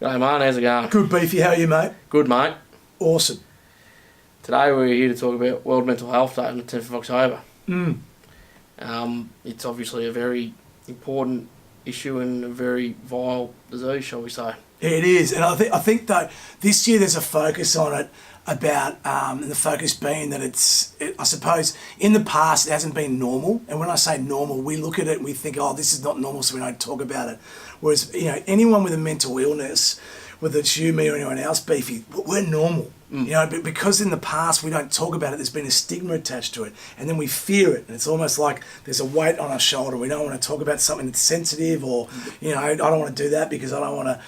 G'day, mate. How's it going? Good, Beefy. How are you, mate? Good, mate. Awesome. Today we're here to talk about World Mental Health Day on the 10th of October. It's obviously a very important issue and a very vile disease, shall we say. It is, and I think that this year there's a focus on it about, and the focus being that I suppose in the past it hasn't been normal, and when I say normal, we look at it and we think, oh, this is not normal, so we don't talk about it. Whereas, anyone with a mental illness, whether it's you, me, or anyone else, Beefy, we're normal. But because in the past we don't talk about it, there's been a stigma attached to it, and then we fear it, and it's almost like there's a weight on our shoulder. We don't want to talk about something that's sensitive, or I don't want to do that because I don't want to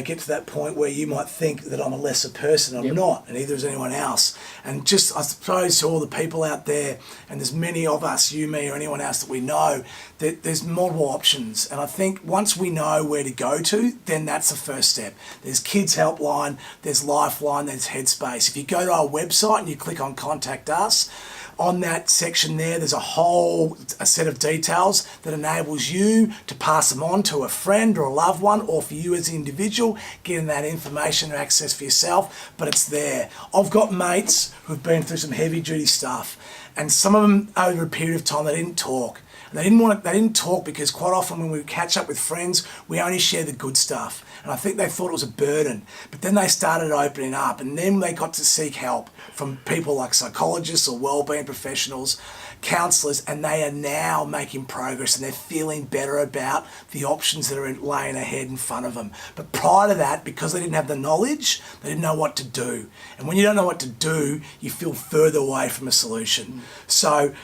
get to that point where you might think that I'm a lesser person. I'm not, and neither is anyone else. And just, I suppose, to all the people out there, and there's many of us, you, me, or anyone else that we know, that there's multiple options. And I think once we know where to go to, then that's the first step. There's Kids Helpline, there's Lifeline, there's Headspace. If you go to our website and you click on Contact Us, on that section there's a set of details that enables you to pass them on to a friend or a loved one, or for you as an individual, getting that information and access for yourself, but it's there. I've got mates who've been through some heavy duty stuff, and some of them over a period of time they didn't talk. They didn't talk because quite often when we catch up with friends, we only share the good stuff. And I think they thought it was a burden. But then they started opening up, and then they got to seek help from people like psychologists or wellbeing professionals, counsellors, and they are now making progress, and they're feeling better about the options that are laying ahead in front of them. But prior to that, because they didn't have the knowledge, they didn't know what to do. And when you don't know what to do, you feel further away from a solution. So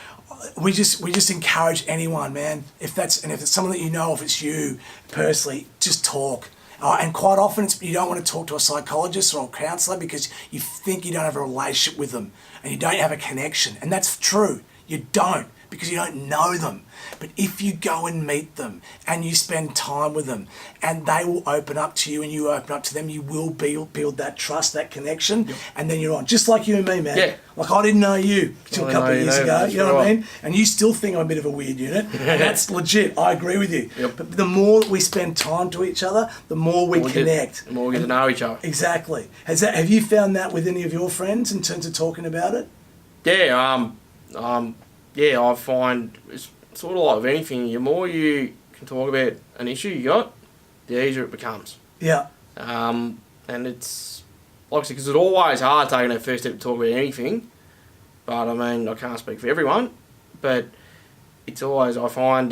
we just encourage anyone, man. If it's someone that you know, if it's you personally, just talk. And quite often you don't want to talk to a psychologist or a counsellor because you think you don't have a relationship with them and you don't have a connection. And that's true. You don't, because you don't know them. But if you go and meet them and you spend time with them and they will open up to you and you open up to them, you will build that trust, that connection, and then you're on. Just like you and me, man. Yeah. Like I didn't know you till a couple of years ago, you know what I mean? And you still think I'm a bit of a weird unit. And that's legit. I agree with you. Yep. But the more we spend time to each other, the more we connect. The more we get to know each other. Exactly. Have you found that with any of your friends in terms of talking about it? Yeah, I find it's sort of like with anything, the more you can talk about an issue you got, the easier it becomes. Yeah. And it's, obviously, because it's always hard taking that first step to talk about anything, but I mean, I can't speak for everyone, but it's always, I find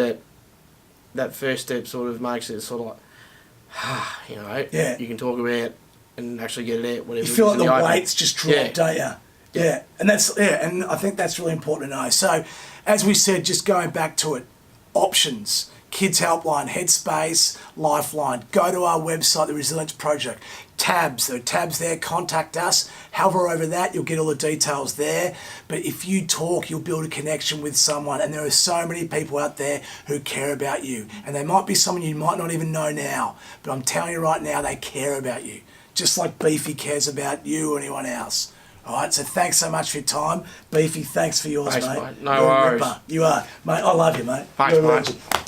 that first step sort of makes it sort of like, yeah. You can talk about and actually get it out, whatever. You feel like the weight's just dropped, don't you? Yeah, and and I think that's really important to know. So, as we said, just going back to it, options, Kids Helpline, Headspace, Lifeline. Go to our website, the Resilience Project. Tabs, there are tabs there, contact us. Hover over that, you'll get all the details there. But if you talk, you'll build a connection with someone, and there are so many people out there who care about you. And they might be someone you might not even know now, but I'm telling you right now, they care about you. Just like Beefy cares about you or anyone else. All right, so thanks so much for your time. Beefy, thanks for yours, Thanks, mate. No worries. You are. Mate, I love you, mate. Thanks, mate.